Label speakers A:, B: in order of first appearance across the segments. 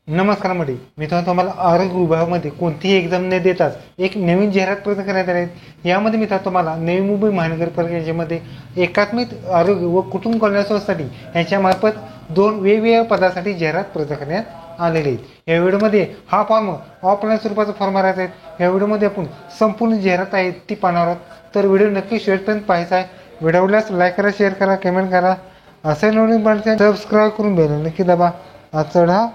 A: नमस्कार मंडळी, मित्रांनो तुम्हाला आरोग्य विभागामध्ये कोणतीही एक्झाम न देताच एक नवीन जाहिरात प्रदान करण्यात आली आहे. यामध्ये मित्रांनो तुम्हाला नवी मुंबई महानगरपालिका याच्यामध्ये एकात्मिक आरोग्य व कुटुंब कल्याण संस्थांसाठी यांच्यामार्फत 2 वेगवेगळ्या पदासाठी जाहिरात प्रदान करण्यात आलेली आहे. या व्हिडिओमध्ये हा फॉर्म ऑफलाईन स्वरूपाचा फॉर्म राहत आहे. या व्हिडिओमध्ये आपण संपूर्ण जाहिरात आहे ती पाहणार आहोत. तर व्हिडिओ नक्की शेवटपर्यंत पाहायचा आहे. व्हिडिओला लाईक करा, शेअर करा, कमेंट करा. असे नवीन सबस्क्राईब करून बेल नक्की दाबा. चढा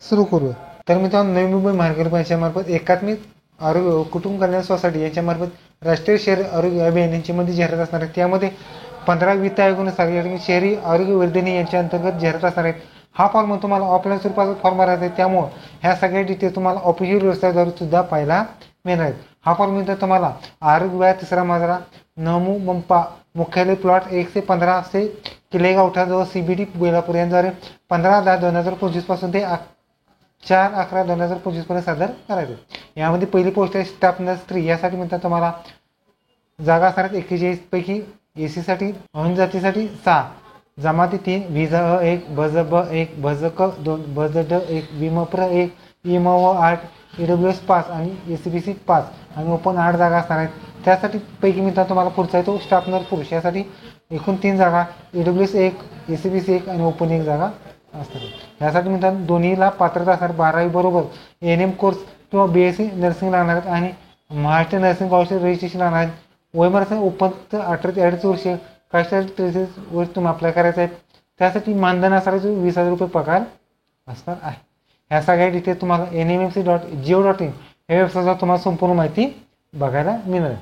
A: सुरू करूया. तर मित्रांनो, नवी मुंबई महानगरपालिकेमार्फत एकात्मिक आरोग्य कुटुंब कल्याण सोसायटी यांच्यामार्फत राष्ट्रीय शहरी आरोग्य अभियान यांच्यामध्ये जाहिरात असणार आहे. त्यामध्ये 15 वित्त आयोगानुसार या ठिकाणी शहरी आरोग्य वर्धिनी यांच्या अंतर्गत जाहिरात असणार आहेत. हा फॉर्म तुम्हाला ऑफलाईन स्वरूपाचा फॉर्म राहत आहे, त्यामुळे ह्या सगळ्या डिटेल्स तुम्हाला ऑफिशियल वेबसाईटद्वारे सुद्धा पाहायला मिळणार आहेत. हा फॉर्म मिळतो तुम्हाला आरोग्य विभाग 3रा मजला नमू मंपा मुख्यालय प्लॉट 1 से 15 से किल्ले गावठाजवळ CBD बेलापूर यांद्वारे 15/10/2025 पासून ते 4/11/2025 पर्यंत सादर करायचे. यामध्ये पहिली पोस्ट आहे स्टाफ नर्स 3. यासाठी म्हणतात तुम्हाला जागा असणार 41 पैकी AC साठी अनुजातीसाठी 6, जमाती 3, विजा 1, BZ 1, BZ 2, BZ 1, विमप्र 1, IMO 8, EWS 5 आणि SCBC 5 आणि ओपन 8 जागा असणार आहेत. त्यासाठी पैकी मित्रांनो तुम्हाला पुढचा आहे तो स्टाफ नर्स पुरुष. यासाठी एकूण 3 जागा, EWS 1, SCBC 1 आणि ओपन 1 जागा असणार. यासाठी मित्रांनो दोन्हीला पात्रता असणार. 12वी बरोबर NM कोर्स किंवा BSc नर्सिंग लागणार आहेत आणि महाराष्ट्र नर्सिंग काउन्सिल रजिस्ट्रेशन लागणार आहेत. वयमर्यादा ओपन 18 ते 2.5 वर्ष, कास्ट 33 वर्ष तुम्ही अप्लाय करायचं आहे. त्यासाठी मानधन असणार 20,000 रुपये पगार असणार आहे. ह्या सगळ्या डिटेल्स तुम्हाला nmc.go.in या वेबसाईटवर तुम्हाला संपूर्ण माहिती बघायला मिळणार आहे.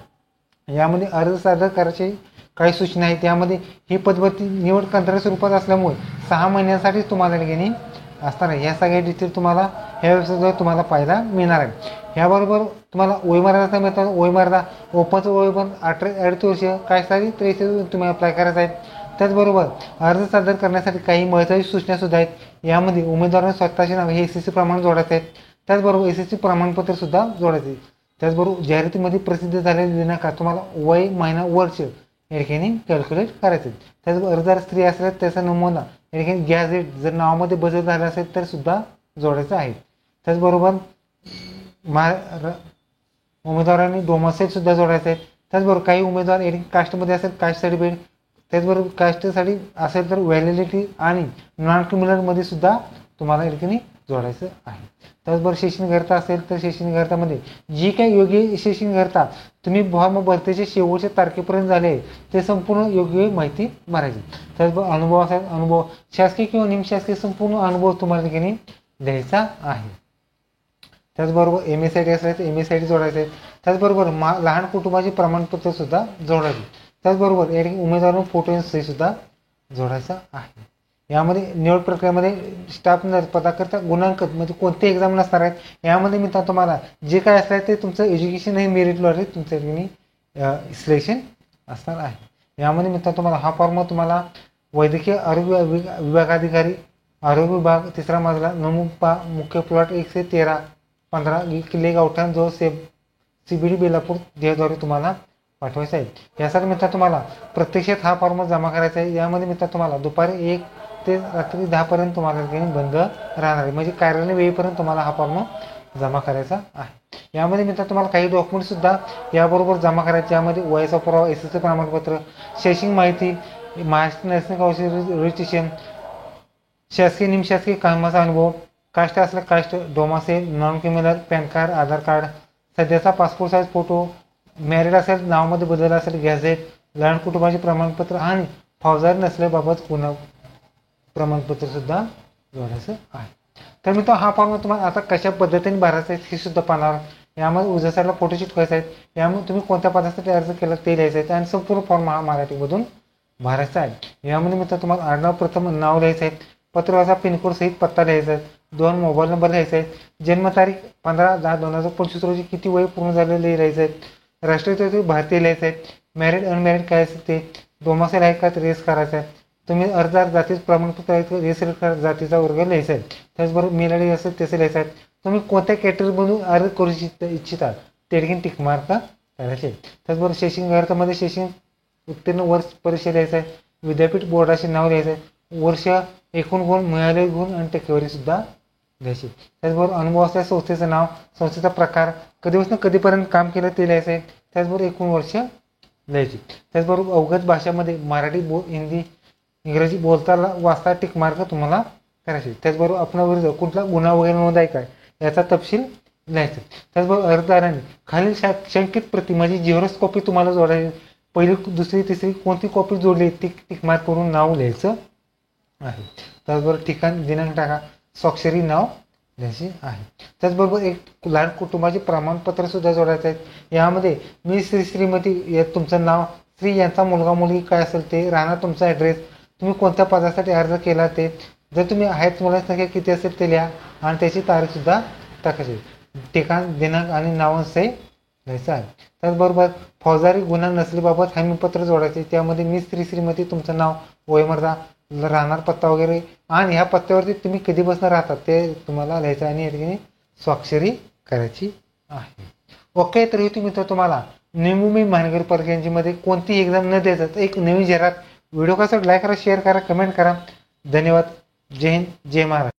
A: यामध्ये अर्ज सादर करायचे काही सूचना आहेत. यामध्ये ही पदभरती निवड कंत्राटी स्वरूपात असल्यामुळे 6 महिन्यांसाठी तुम्हाला ठिकाणी असणार आहे. या सगळ्या डिटेल्स तुम्हाला ह्या वेबसाईटवर तुम्हाला पाहायला मिळणार आहे. याबरोबर तुम्हाला वयमर्यादा मिळतात. वयमर्यादा ओपनचं वयपण 18 ते 2.5 वर्ष, कायसाठी 33 तुम्ही अप्लाय करायचं आहे. त्याचबरोबर अर्ज सादर करण्यासाठी काही महत्त्वाची सूचना सुद्धा आहेत. यामध्ये उमेदवारांना स्वतःचे नाव हे SSC प्रमाण जोडायचे आहेत. त्याचबरोबर SSC प्रमाणपत्र सुद्धा जोडायचे. त्याचबरोबर जाहिरातीमध्ये प्रसिद्ध झालेले दिनांक तुम्हाला वय, महिना, वर्ष या ठिकाणी कॅल्क्युलेट करायचे. त्याचबरोबर अर्जदार स्त्री असल्यास त्याचा नमुना या ठिकाणी गॅझेट जर नावामध्ये बदल झाला असेल तर सुद्धा जोडायचं आहे. त्याचबरोबर उमेदवारांनी डोमासाईल सुद्धा जोडायचं आहे. त्याचबरोबर काही उमेदवार या ठिकाणी कास्टमध्ये असेल कास्ट सर्टिफिकेट, त्याचबरोबर कास्टसाठी असेल तर व्हॅलिडिटी आणि नॉन क्रिमिनलमध्ये सुद्धा तुम्हाला या ठिकाणी जोडायचं आहे. त्याचबरोबर शैक्षणिक अर्हता असेल तर शैक्षणिक अर्हतामध्ये जी काही योग्य शैक्षणिक अर्हता तुम्ही फॉर्म भरतीच्या शेवटच्या तारखेपर्यंत झाले आहे ते संपूर्ण योग्य माहिती भरायची. त्याचबरोबर अनुभव असेल, अनुभव शासकीय किंवा निमशासकीय संपूर्ण अनुभव तुम्हाला ठिकाणी द्यायचा आहे. त्याचबरोबर MSID असेल तर MSID जोडायचं आहे. त्याचबरोबर लहान कुटुंबाचे प्रमाणपत्र सुद्धा जोडायचे. त्याचबरोबर या ठिकाणी उमेदवारांना फोटो सही सुद्धा जोडायचा आहे. यामध्ये निवड प्रक्रियेमध्ये स्टाफ नर्स पदाकरता गुणांक म्हणजे कोणते एक्झाम नसणार आहेत. यामध्ये मित्रांनो तुम्हाला जे काय असणार ते तुमचं एज्युकेशन हे मेरिटद्वारे तुमच्या ठिकाणी सिलेक्शन असणार आहे. यामध्ये मित्रांनो तुम्हाला हा फॉर्म तुम्हाला वैद्यकीय आरोग्य विभागाधिकारी आरोग्य विभाग 3रा मजला नमुपा मुख्य प्लॉट 1 से 13-15 किल्ले गावठाण जवळ CBD बेलापूर याद्वारे तुम्हाला पाठवायचं आहे. यासाठी मित्रांनो तुम्हाला प्रत्यक्षात हा फॉर्म जमा करायचा आहे. यामध्ये मित्रांनो तुम्हाला दुपारी 1 ते रात्री 10 पर्यंत तुम्हाला बंद राहणार आहे. म्हणजे कार्यालय वेळेपर्यंत तुम्हाला हा फॉर्म जमा करायचा आहे. यामध्ये मित्रांनो तुम्हाला काही डॉक्युमेंट सुद्धा याबरोबर जमा करायचे. यामध्ये वयाचा पुरावा, SSC प्रमाणपत्र, शैक्षणिक माहिती, महाराष्ट्र नर्सिंग काउन्सिल रजिस्ट्रेशन, शासकीय निमशासकीय कामाचा अनुभव, कास्ट असला caste, domicile, non criminal, pan card, Aadhaar card, सध्याचा पासपोर्ट साईज फोटो, मॅरिड असेल, नावामध्ये बदल असेल, गॅझेट, लहान कुटुंबाचे प्रमाणपत्र आणि फौजदारी नसल्याबाबत गुन्हा प्रमाणपत्र सुद्धा जोडायचं आहे. तर मित्रांनो हा फॉर्म तुम्हाला आता कशा पद्धतीने भरायचा आहे हे सुद्धा पाहणार. यामध्ये उजव्या साईडला फोटोशूट व्हायचा आहे. यामध्ये तुम्ही कोणत्या पदासाठी अर्ज केला ते लिहायचं आहे आणि संपूर्ण फॉर्म हा मराठीमधून भरायचा आहे. यामध्ये मित्रांनो तुम्हाला आडनाव प्रथम नाव लिहायचं आहे, पत्रवाचा पिनकोड सहित पत्ता लिहायचा आहे, 2 मोबाईल नंबर लिहायचा आहे, जन्मतारीख 15/10/2025 रोजी किती वय पूर्ण झालेले लिहायचं आहे, राष्ट्रीय भारतीय लिहायचं आहे, मॅरिड अनमॅरिड काय असेल ते, डोमासाईल आहे का रेस करायचा आहे, तुम्ही अर्जदार जातीचं प्रमाणपत्र आहे रेस जातीचा वर्ग लिहायचा आहे. त्याचबरोबर मेल ID असेल त्याचं लिहायचं आहे. तुम्ही कोणत्या कॅटेगरीमधून अर्ज करू इच्छिता ते ठिकाणी टिक मार्क करायचे आहे. त्याचबरोबर शैक्षणिक अर्थामध्ये शैक्षणिक उत्तीर्ण वर्ष परीक्षा लिहायचं आहे, विद्यापीठ बोर्डाचे नाव लिहायचं आहे, वर्ष, एकूण गुण, मिळालेले गुण आणि टक्केवारी सुद्धा लिहायचे. त्याचबरोबर अनुभव असल्यास संस्थेचं नाव, संस्थेचा प्रकार, कधीपासून कधीपर्यंत काम केलं ते लिहायचं आहे. त्याचबरोबर एकूण वर्ष लिहायची. त्याचबरोबर अवगत भाषामध्ये मराठी, हिंदी, इंग्रजी बोलता वाचता टिक मार्क तुम्हाला करायचे. त्याचबरोबर आपणाविरुद्ध कुठला गुन्हा वगैरे नोंद आहे काय याचा तपशील लिहायचा. त्याचबरोबर अर्जदारांनी खालील शंकित प्रती म्हणजे झेरॉक्स कॉपी तुम्हाला जोडायची. पहिली, दुसरी, तिसरी कोणती कॉपी जोडली टिक मार्क करून नाव लिहायचं आहे. त्याचबरोबर ठिकाण, दिनांक टाका, स्वाक्षरी, नाव लिहायचे आहे. त्याचबरोबर एक लहान कुटुंबाचे प्रमाणपत्र सुद्धा जोडायचं आहे. यामध्ये मी श्रीमती या तुमचं नाव, श्री यांचा मुलगा मुलगी काय असेल ते, राहणार तुमचा ॲड्रेस, तुम्ही कोणत्या पदासाठी अर्ज केला ते, जर तुम्ही आहेत मुलांची संख्या किती असेल ते लिहा आणि त्याची तारीखसुद्धा टाकायची. ठिकाण, दिनांक आणि नावांसही लिहायचं आहे. त्याचबरोबर फौजदारी गुन्हा नसल्याबाबत हमीपत्र जोडायचे. त्यामध्ये मी श्रीमती तुमचं नाव, वयोमर्यादा, राहणार पत्ता वगैरे आणि ह्या पत्त्यावरती तुम्ही कधीपासून राहतात ते तुम्हाला लिहायचं आणि या ठिकाणी स्वाक्षरी करायची आहे. ओके, तर हे मित्र तुम्हाला निमुमी महानगरपालिकेची मध्ये कोणतीही एक्झाम न द्यायचं एक नवीन जाहिरात. व्हिडिओ कसा लाईक करा, शेअर करा, कमेंट करा. धन्यवाद. जय हिंद, जय महाराष्ट्र.